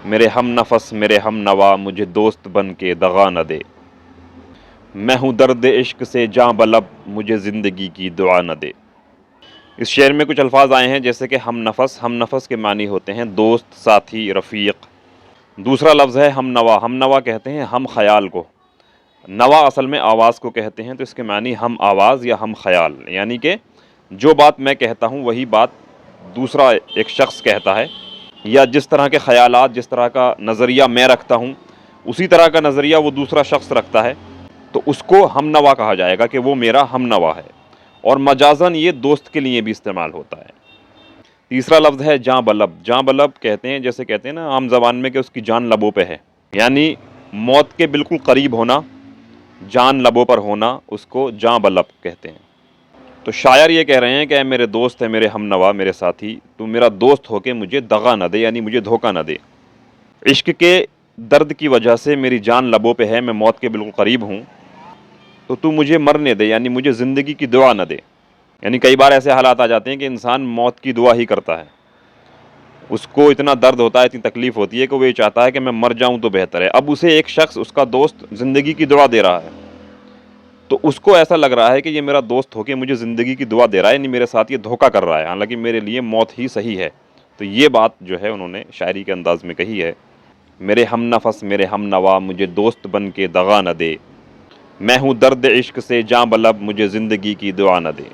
میرے ہم نفس میرے ہم نوا مجھے دوست بن کے دغا نہ دے، میں ہوں درد عشق سے جاں بلب مجھے زندگی کی دعا نہ دے۔ اس شعر میں کچھ الفاظ آئے ہیں جیسے کہ ہم نفس کے معنی ہوتے ہیں دوست، ساتھی، رفیق۔ دوسرا لفظ ہے ہم نوا، ہم نوا کہتے ہیں ہم خیال کو، نوا اصل میں آواز کو کہتے ہیں، تو اس کے معنی ہم آواز یا ہم خیال، یعنی کہ جو بات میں کہتا ہوں وہی بات دوسرا ایک شخص کہتا ہے، یا جس طرح کے خیالات، جس طرح کا نظریہ میں رکھتا ہوں اسی طرح کا نظریہ وہ دوسرا شخص رکھتا ہے، تو اس کو ہم نوا کہا جائے گا کہ وہ میرا ہم نوا ہے، اور مجازن یہ دوست کے لیے بھی استعمال ہوتا ہے۔ تیسرا لفظ ہے جاں بلب، جاں بلب کہتے ہیں جیسے کہتے ہیں نا عام زبان میں کہ اس کی جان لبوں پہ ہے، یعنی موت کے بالکل قریب ہونا، جان لبوں پر ہونا، اس کو جاں بلب کہتے ہیں۔ تو شاعر یہ کہہ رہے ہیں کہ اے میرے دوست، ہے میرے ہم نوا، میرے ساتھی، تو میرا دوست ہو کے مجھے دغا نہ دے، یعنی مجھے دھوکہ نہ دے۔ عشق کے درد کی وجہ سے میری جان لبوں پہ ہے، میں موت کے بالکل قریب ہوں، تو مجھے مرنے دے، یعنی مجھے زندگی کی دعا نہ دے۔ یعنی کئی بار ایسے حالات آ جاتے ہیں کہ انسان موت کی دعا ہی کرتا ہے، اس کو اتنا درد ہوتا ہے، اتنی تکلیف ہوتی ہے کہ وہ یہ چاہتا ہے کہ میں مر جاؤں تو بہتر ہے۔ اب اسے ایک شخص، اس کا دوست، زندگی کی دعا دے رہا ہے، تو اس کو ایسا لگ رہا ہے کہ یہ میرا دوست ہو کے مجھے زندگی کی دعا دے رہا ہے، یعنی میرے ساتھ یہ دھوکہ کر رہا ہے، حالانکہ میرے لیے موت ہی صحیح ہے۔ تو یہ بات جو ہے انہوں نے شاعری کے انداز میں کہی ہے، میرے ہم نفس میرے ہم نوا مجھے دوست بن کے دغا نہ دے، میں ہوں درد عشق سے جاں بلب مجھے زندگی کی دعا نہ دے۔